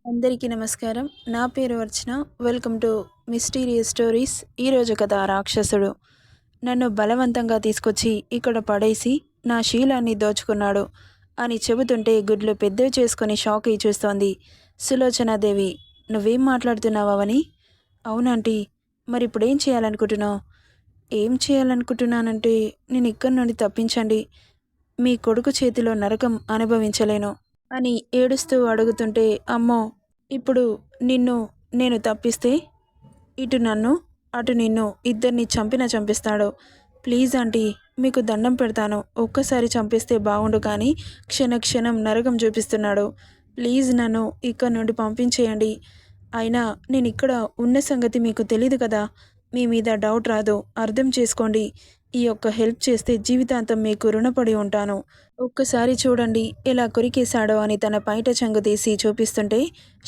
అందరికీ నమస్కారం. నా పేరు Archana. Welcome to mysterious stories. ఈరోజు కథ రాక్షసుడు. నన్ను బలవంతంగా తీసుకొచ్చి ఇక్కడ పడేసి నా శీలాన్ని దోచుకున్నాడు అని చెబుతుంటే గుడ్లు పెద్దవి చేసుకొని షాక్ అయి చూస్తోంది సులోచనాదేవి. నువ్వేం మాట్లాడుతున్నావని? అవునంటీ. మరి ఇప్పుడు ఏం చేయాలనుకుంటున్నావు? ఏం చేయాలనుకుంటున్నానంటే నేను ఇక్కడి నుండి తప్పించండి. మీ కొడుకు చేతిలో నరకం అనుభవించలేను అని ఏడుస్తూ అడుగుతుంటే, అమ్మో, ఇప్పుడు నిన్ను నేను తప్పిస్తే ఇటు నన్ను అటు నిన్ను ఇద్దరిని చంపిస్తాడు. ప్లీజ్ ఆంటీ, మీకు దండం పెడతాను. ఒక్కసారి చంపిస్తే బాగుండు, కానీ క్షణం నరకం చూపిస్తున్నాడు. ప్లీజ్ నన్ను ఇక్కడ నుండి పంపించేయండి. అయినా నేను ఇక్కడ ఉన్న సంగతి మీకు తెలీదు కదా. మీ మీద డౌట్ రాదు, అర్థం చేసుకోండి. ఈ ఒక్క హెల్ప్ చేస్తే జీవితాంతం మీకు రుణపడి ఉంటాను. ఒక్కసారి చూడండి ఎలా కొరికేశాడో అని తన పైట చెంగు తీసి చూపిస్తుంటే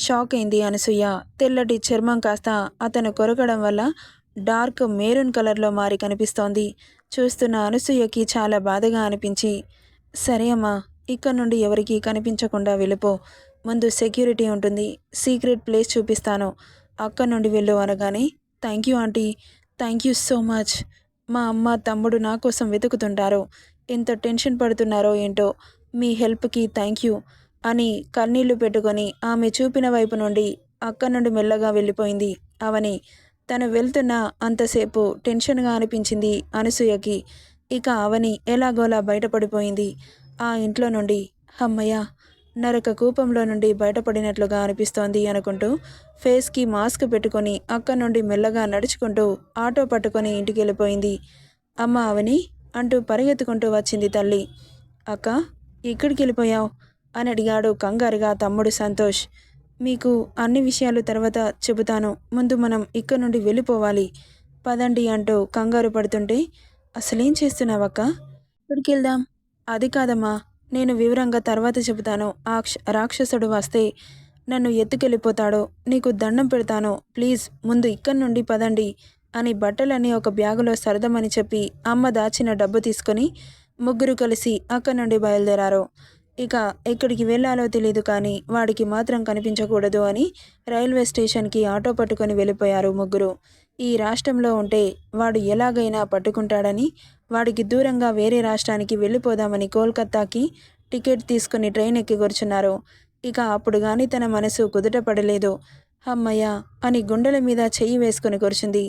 షాక్ అయింది అనసూయ. తెల్లటి చర్మం కాస్త అతను కొరకడం వల్ల డార్క్ మెరూన్ కలర్లో మారి కనిపిస్తోంది. చూస్తున్న అనసూయకి చాలా బాధగా అనిపించి, సరే అమ్మా, ఇక్కడ నుండి ఎవరికి కనిపించకుండా వెళ్ళిపో. ముందు సెక్యూరిటీ ఉంటుంది, సీక్రెట్ ప్లేస్ చూపిస్తాను, అక్కడ నుండి వెళ్ళు అనగానే, thank you aunty, thank you so much. మా అమ్మ తమ్ముడు నా కోసం వెతుకుతుంటారు. ఎంత టెన్షన్ పడుతున్నారో ఏంటో. మీ హెల్ప్కి థ్యాంక్ యూ అని కన్నీళ్లు పెట్టుకొని ఆమె చూపిన వైపు నుండి అక్కడి నుండి మెల్లగా వెళ్ళిపోయింది అవని. తను వెళ్తున్న అంతసేపు టెన్షన్గా అనిపించింది అనసూయకి. ఇక అవని ఎలాగోలా బయటపడిపోయింది ఆ ఇంట్లో నుండి. అమ్మయ్య, నరక కూపంలో నుండి బయటపడినట్లుగా అనిపిస్తోంది అనుకుంటూ ఫేస్కి మాస్క్ పెట్టుకొని అక్కడి నుండి మెల్లగా నడుచుకుంటూ ఆటో పట్టుకొని ఇంటికి వెళ్ళిపోయింది. అమ్మ అవని అంటూ పరిగెత్తుకుంటూ వచ్చింది తల్లి. అక్క, ఎక్కడికి వెళ్ళిపోయావు అని అడిగాడు కంగారుగా తమ్ముడు సంతోష్. మీకు అన్ని విషయాలు తర్వాత చెబుతాను, ముందు మనం ఇక్కడ నుండి వెళ్ళిపోవాలి, పదండి అంటూ కంగారు పడుతుంటే, అసలేం చేస్తున్నావక్క? ఎక్కడికి వెళ్దాం? అది కాదమ్మా, నేను వివరంగా తర్వాత చెబుతాను. రాక్షసుడు వస్తే నన్ను ఎత్తుకెళ్ళిపోతాడో, నీకు దండం పెడతాను, ప్లీజ్ ముందు ఇక్కడి నుండి పదండి అని బట్టలన్నీ ఒక బ్యాగులో సర్దమని చెప్పి అమ్మ దాచిన డబ్బు తీసుకొని ముగ్గురు కలిసి అక్కడి నుండి బయలుదేరారు. ఇక ఎక్కడికి వెళ్ళాలో తెలియదు, కానీ వాడికి మాత్రం కనిపించకూడదు అని రైల్వే స్టేషన్కి ఆటో పట్టుకొని వెళ్ళిపోయారు ముగ్గురు. ఈ రాష్ట్రంలో ఉంటే వాడు ఎలాగైనా పట్టుకుంటాడని వాడికి దూరంగా వేరే రాష్ట్రానికి వెళ్ళిపోదామని కోల్కతాకి టికెట్ తీసుకుని ట్రైన్ ఎక్కి కూర్చున్నారు. ఇక అప్పుడు కానీ తన మనసు కుదుట పడలేదు. అమ్మయ్య అని గుండెల మీద చెయ్యి వేసుకుని కూర్చుంది.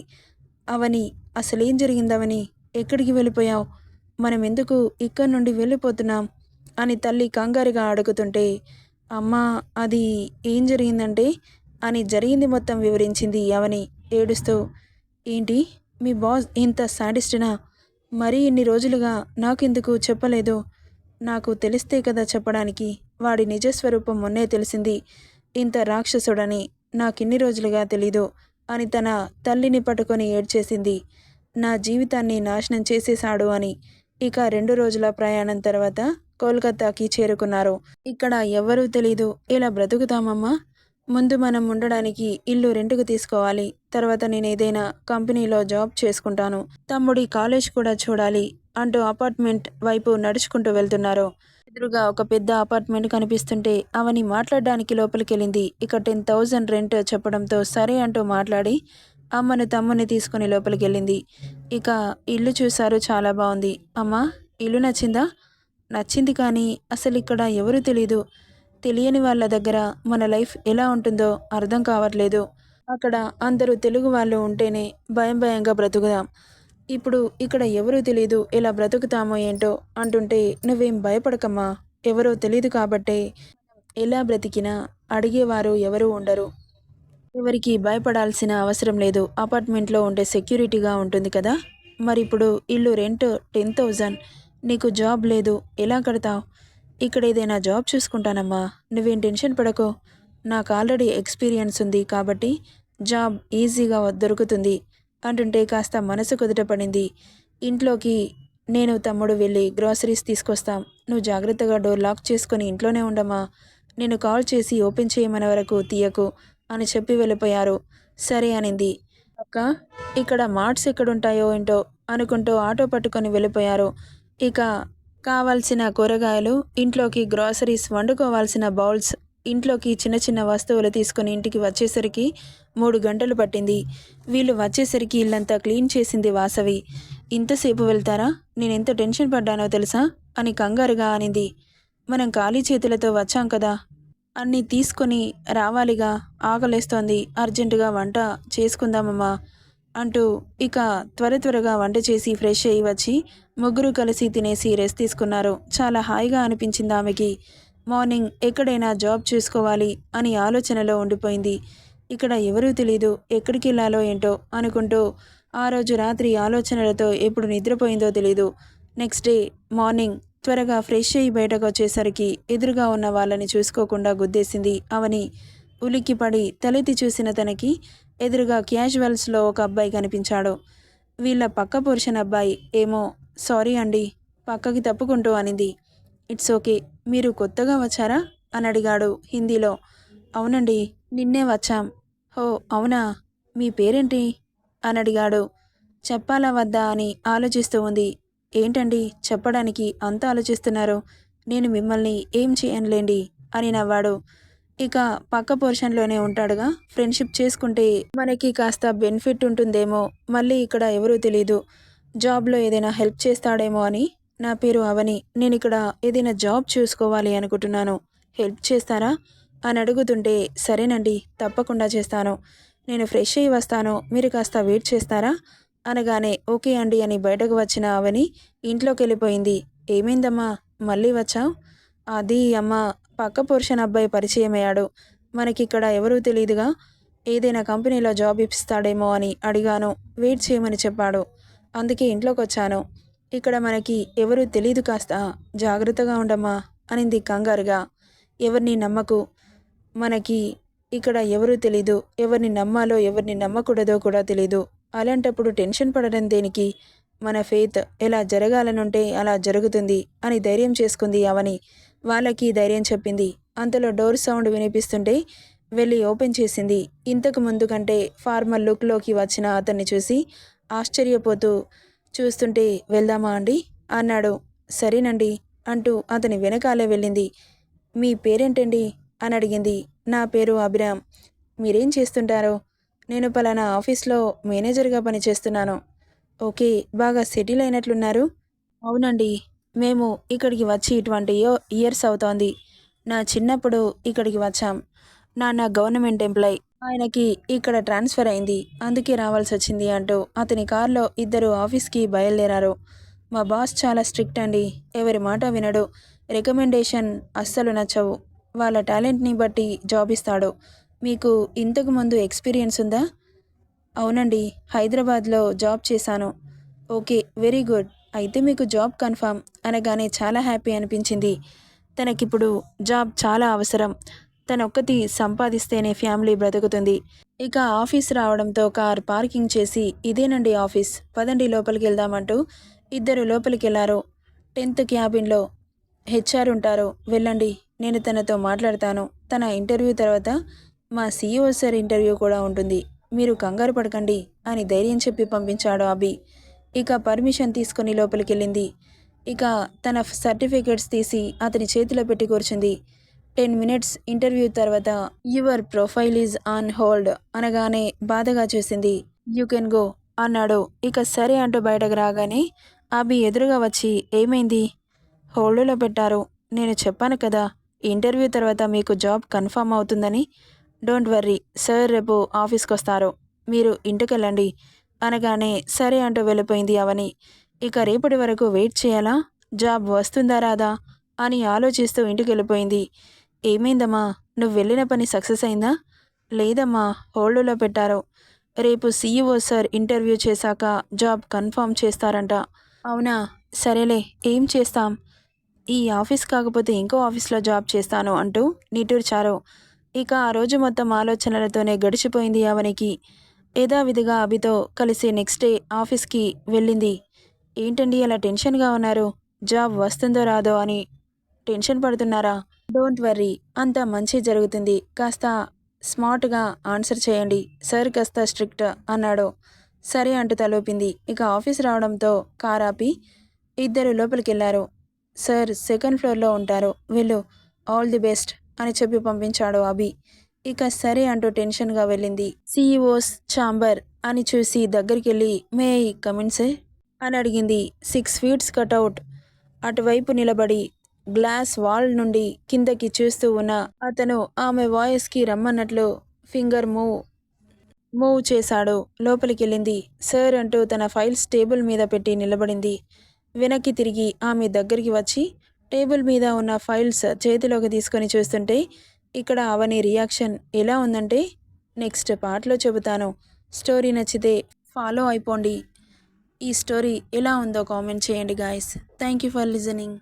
అవని, అసలేం జరిగిందవని? ఎక్కడికి వెళ్ళిపోయావు? మనం ఎందుకు ఇక్కడి నుండి వెళ్ళిపోతున్నాం అని తల్లి కంగారుగా అడుగుతుంటే, అమ్మా, అది ఏం జరిగిందంటే అని జరిగింది మొత్తం వివరించింది అవని ఏడుస్తూ. ఏంటి, మీ బాస్ ఇంత సాడిస్ట్నా? మరీ ఇన్ని రోజులుగా నాకెందుకు చెప్పలేదు? నాకు తెలిస్తే కదా చెప్పడానికి. వాడి నిజస్వరూపం మొన్నే తెలిసింది. ఇంత రాక్షసుడని నాకిన్ని రోజులుగా తెలీదు అని తన తల్లిని పట్టుకొని ఏడ్చేసింది. నా జీవితాన్ని నాశనం చేసేశాడు అని. ఇక 2 రోజుల ప్రయాణం తర్వాత కోల్కతాకి చేరుకున్నారు. ఇక్కడ ఎవ్వరూ తెలీదు, ఇలా బ్రతుకుతామమ్మా. ముందు మనం ఉండడానికి ఇల్లు రెంట్కు తీసుకోవాలి, తర్వాత నేను ఏదైనా కంపెనీలో జాబ్ చేసుకుంటాను, తమ్ముడి కాలేజ్ కూడా చూడాలి అంటూ అపార్ట్మెంట్ వైపు నడుచుకుంటూ వెళ్తున్నారు. ఎదురుగా ఒక పెద్ద అపార్ట్మెంట్ కనిపిస్తుంటే అవని మాట్లాడడానికి లోపలికెళ్ళింది. ఇక 10,000 రెంట్ చెప్పడంతో సరే అంటూ మాట్లాడి అమ్మను తమ్ముని తీసుకుని లోపలికెళ్ళింది. ఇక ఇల్లు చూశారు, చాలా బాగుంది. అమ్మా, ఇల్లు నచ్చిందా? నచ్చింది, కానీ అసలు ఇక్కడ ఎవరు తెలీదు. తెలియని వాళ్ళ దగ్గర మన లైఫ్ ఎలా ఉంటుందో అర్థం కావట్లేదు. అక్కడ అందరూ తెలుగు వాళ్ళు ఉంటేనే భయంగా బ్రతుకుదాం. ఇప్పుడు ఇక్కడ ఎవరూ తెలీదు, ఎలా బ్రతుకుతామో ఏంటో అంటుంటే, నువ్వేం భయపడకమ్మా, ఎవరో తెలీదు కాబట్టే ఎలా బ్రతికినా అడిగేవారు ఎవరూ ఉండరు. ఎవరికి భయపడాల్సిన అవసరం లేదు. అపార్ట్మెంట్లో ఉండే సెక్యూరిటీగా ఉంటుంది కదా. మరిప్పుడు ఇల్లు రెంట్ 10,000, నీకు జాబ్ లేదు, ఎలా కడతావు? ఇక్కడ ఏదైనా జాబ్ చూసుకుంటానమ్మా, నువ్వేం టెన్షన్ పడకో. నాకు ఆల్రెడీ ఎక్స్పీరియన్స్ ఉంది కాబట్టి జాబ్ ఈజీగా దొరుకుతుంది అంటుంటే కాస్త మనసు కుదుటపడింది. ఇంట్లోకి నేను తమ్ముడు వెళ్ళి గ్రాసరీస్ తీసుకొస్తాం, నువ్వు జాగ్రత్తగా డోర్ లాక్ చేసుకొని ఇంట్లోనే ఉండమ్మా, నేను కాల్ చేసి ఓపెన్ చేయమనే వరకు తీయకు అని చెప్పి వెళ్ళిపోయారు. సరే అనింది. అక్క, ఇక్కడ మార్ట్స్ ఎక్కడుంటాయో ఏంటో అనుకుంటూ ఆటో పట్టుకొని వెళ్ళిపోయారు. ఇక కావాల్సిన కూరగాయలు, ఇంట్లోకి గ్రాసరీస్, వండుకోవాల్సిన బౌల్స్ ఇంట్లోకి చిన్న చిన్న వస్తువులు తీసుకుని ఇంటికి వచ్చేసరికి 3 గంటలు పట్టింది. వీళ్ళు వచ్చేసరికి ఇల్లంతా క్లీన్ చేసింది వాసవి. ఇంతసేపు వెళ్తారా? నేనెంత టెన్షన్ పడ్డానో తెలుసా అని కంగారుగా అనింది. మనం ఖాళీ చేతులతో వచ్చాం కదా, అన్నీ తీసుకొని రావాలిగా, ఆకలేస్తోంది, అర్జెంటుగా వంట చేసుకుందామమ్మా అంటూ ఇక త్వరగా వంట చేసి ఫ్రెష్ అయ్యి వచ్చి ముగ్గురు కలిసి తినేసి రెస్ట్ తీసుకున్నారు. చాలా హాయిగా అనిపించింది ఆమెకి. మార్నింగ్ ఎక్కడైనా జాబ్ చూసుకోవాలి అని ఆలోచనలో ఉండిపోయింది. ఇక్కడ ఎవరూ తెలీదు, ఎక్కడికి వెళ్ళాలో ఏంటో అనుకుంటూ ఆ రోజు రాత్రి ఆలోచనలతో ఎప్పుడు నిద్రపోయిందో తెలీదు. నెక్స్ట్ డే మార్నింగ్ త్వరగా ఫ్రెష్ అయ్యి బయటకు వచ్చేసరికి ఎదురుగా ఉన్న వాళ్ళని చూసుకోకుండా గుద్దేసింది అవని. ఉలిక్కిపడి తలెత్తి చూసిన తనకి ఎదురుగా క్యాజువల్స్లో ఒక అబ్బాయి కనిపించాడు. వీళ్ళ పక్క పోర్షన్ అబ్బాయి. ఏమో, సారీ అండి, పక్కకి తప్పుకుంటూ అనింది. ఇట్స్ ఓకే, మీరు కొత్తగా వచ్చారా అని అడిగాడు హిందీలో. అవునండి, నిన్నే వచ్చాం. హో అవునా, మీ పేరేంటి అని అడిగాడు. చెప్పాలా వద్దా అని ఆలోచిస్తూ ఉంది. ఏంటండి చెప్పడానికి అంత ఆలోచిస్తున్నారు? నేను మిమ్మల్ని ఏం చేయనులేండి అని నవ్వాడు. ఇక పక్క పోర్షన్లోనే ఉంటాడుగా, ఫ్రెండ్షిప్ చేసుకుంటే మనకి కాస్త బెనిఫిట్ ఉంటుందేమో, మళ్ళీ ఇక్కడ ఎవరూ తెలీదు, జాబ్లో ఏదైనా హెల్ప్ చేస్తాడేమో అని. నా పేరు అవని, నేను ఇక్కడ ఏదైనా జాబ్ చూసుకోవాలి అనుకుంటున్నాను, హెల్ప్ చేస్తారా అని అడుగుతుంటే, సరేనండి తప్పకుండా చేస్తాను, నేను ఫ్రెష్ అయ్యి వస్తాను, మీరు కాస్త వెయిట్ చేస్తారా అనగానే ఓకే అండి అని బయటకు వచ్చిన అవని ఇంట్లోకి వెళ్ళిపోయింది. ఏమైందమ్మా, మళ్ళీ వచ్చావు? అది అమ్మ, పక్క పోర్షన్ అబ్బాయి పరిచయమయ్యాడు, మనకిక్కడ ఎవరూ తెలియదుగా, ఏదైనా కంపెనీలో జాబ్ ఇప్పిస్తాడేమో అని అడిగాను, వెయిట్ చేయమని చెప్పాడు, అందుకే ఇంట్లోకి వచ్చాను. ఇక్కడ మనకి ఎవరూ తెలీదు, కాస్త జాగ్రత్తగా ఉండమ్మా అనింది కంగారుగా. ఎవరిని నమ్మకు, మనకి ఇక్కడ ఎవరూ తెలీదు, ఎవరిని నమ్మాలో ఎవరిని నమ్మకూడదో కూడా తెలీదు, అలాంటప్పుడు టెన్షన్ పడడం దేనికి, మన ఫెయిత్ ఎలా జరగాలనుంటే అలా జరుగుతుంది అని ధైర్యం చేసుకుంది అవని. వాళ్ళకి ధైర్యం చెప్పింది. అంతలో డోర్ సౌండ్ వినిపిస్తుంటే వెళ్ళి ఓపెన్ చేసింది. ఇంతకు ముందు కంటే ఫార్మల్ లుక్లోకి వచ్చిన అతన్ని చూసి ఆశ్చర్యపోతూ చూస్తుంటే వెళ్దామా అండి అన్నాడు. సరేనండి అంటూ అతని వెనకాలే వెళ్ళింది. మీ పేరేంటండి అని అడిగింది. నా పేరు అభిరామ్. మీరేం చేస్తుంటారో? నేను పలానా ఆఫీస్లో మేనేజర్గా పనిచేస్తున్నాను. ఓకే, బాగా సెటిల్ అయినట్లున్నారు. అవునండి, మేము ఇక్కడికి వచ్చి 20 ఇయర్స్ అవుతోంది. నా చిన్నప్పుడు ఇక్కడికి వచ్చాం. నాన్న గవర్నమెంట్ ఎంప్లాయ్, ఆయనకి ఇక్కడ ట్రాన్స్ఫర్ అయింది, అందుకే రావాల్సి వచ్చింది అంటూ అతని కారులో ఇద్దరు ఆఫీస్కి బయలుదేరారు. మా బాస్ చాలా స్ట్రిక్ట్ అండి, ఎవరి మాట వినడు, రికమెండేషన్ అస్సలు నచ్చవు, వాళ్ళ టాలెంట్ని బట్టి జాబ్ ఇస్తాడు. మీకు ఇంతకు ముందు ఎక్స్పీరియన్స్ ఉందా? అవునండి, హైదరాబాద్లో జాబ్ చేశాను. ఓకే, వెరీ గుడ్, అయితే మీకు జాబ్ కన్ఫర్మ్ అనగానే చాలా హ్యాపీ అనిపించింది. తనకిప్పుడు జాబ్ చాలా అవసరం, తనొక్కతి సంపాదిస్తేనే ఫ్యామిలీ బ్రతుకుతుంది. ఇక ఆఫీస్ రావడంతో కార్ పార్కింగ్ చేసి ఇదేనండి ఆఫీస్, పదండి లోపలికి వెళ్దామంటూ ఇద్దరు లోపలికి వెళ్ళారు. 10th క్యాబిన్లో హెచ్ఆర్ ఉంటారు, వెళ్ళండి, నేను తనతో మాట్లాడతాను, తన ఇంటర్వ్యూ తర్వాత మా CEO సార్ ఇంటర్వ్యూ కూడా ఉంటుంది, మీరు కంగారు పడకండి అని ధైర్యం చెప్పి పంపించాడు అభి. ఇక పర్మిషన్ తీసుకుని లోపలికి వెళ్ళింది. ఇక తన సర్టిఫికేట్స్ తీసి అతని చేతిలో పెట్టి కూర్చుంది. 10 మినిట్స్ ఇంటర్వ్యూ తర్వాత your profile is on hold అనగానే బాధగా చూసింది. యూ కెన్ గో అన్నాడు. ఇక సరే అంటూ బయటకు రాగానే అభి ఎదురుగా వచ్చి ఏమైంది? హోల్డ్లో పెట్టారు, నేను చెప్పాను కదా ఇంటర్వ్యూ తర్వాత మీకు జాబ్ కన్ఫర్మ్ అవుతుందని. డోంట్ వర్రీ, సార్ రేపు ఆఫీస్కి వస్తారు, మీరు ఇంటికెళ్ళండి అనగానే సరే అంటూ వెళ్ళిపోయింది అవని. ఇక రేపటి వరకు వెయిట్ చేయాలా, జాబ్ వస్తుందా రాదా అని ఆలోచిస్తూ ఇంటికి వెళ్ళిపోయింది. ఏమైందమ్మా, నువ్వు వెళ్ళిన పని సక్సెస్ అయిందా? లేదమ్మా, హోల్డ్లో పెట్టారు, రేపు CEO సార్ ఇంటర్వ్యూ చేశాక జాబ్ కన్ఫర్మ్ చేస్తారంట. అవునా, సరేలే, ఏం చేస్తాం, ఈ ఆఫీస్ కాకపోతే ఇంకో ఆఫీస్లో జాబ్ చేస్తాను అంటూ నిట్టూర్చారు. ఇక ఆ రోజు మొత్తం ఆలోచనలతోనే గడిచిపోయింది అవనికి. యథావిధిగా అభితో కలిసి నెక్స్ట్ డే ఆఫీస్కి వెళ్ళింది. ఏంటండి అలా టెన్షన్గా ఉన్నారు, జాబ్ వస్తుందో రాదో అని టెన్షన్ పడుతున్నారా? డోంట్ వర్రీ, అంతా మంచి జరుగుతుంది, కాస్త స్మార్ట్గా ఆన్సర్ చేయండి, సార్ కాస్త స్ట్రిక్ట్ అన్నాడు. సరే అంటూ తలూపింది. ఇక ఆఫీస్ రావడంతో కార్ ఆపి ఇద్దరు లోపలికి వెళ్ళారు. సార్ సెకండ్ ఫ్లోర్లో ఉంటారు, వెళ్ళు, ఆల్ ది బెస్ట్ అని చెప్పి పంపించాడు అభి. ఇక సరే అంటూ టెన్షన్గా వెళ్ళింది. సీఈఓస్ ఛాంబర్ అని చూసి దగ్గరికి వెళ్ళి మే ఐ కమిన్ సార్ అని అడిగింది. 6 ఫీట్స్ కటౌట్ అటువైపు నిలబడి గ్లాస్ వాల్ నుండి కిందకి చూస్తూ ఉన్న అతను ఆమె వాయిస్కి రమ్మన్నట్లు ఫింగర్ మూవ్ చేశాడు. లోపలికెళ్ళింది. సార్ అంటూ తన ఫైల్స్ టేబుల్ మీద పెట్టి నిలబడింది. వెనక్కి తిరిగి ఆమె దగ్గరికి వచ్చి టేబుల్ మీద ఉన్న ఫైల్స్ చేతిలోకి తీసుకొని చూస్తుంటే ఇక్కడ అవని రియాక్షన్ ఎలా ఉందంటే నెక్స్ట్ పార్ట్లో చెబుతాను. స్టోరీ నచ్చితే ఫాలో అయిపోండి. ఈ స్టోరీ ఎలా ఉందో కామెంట్ చేయండి guys. Thank you for listening.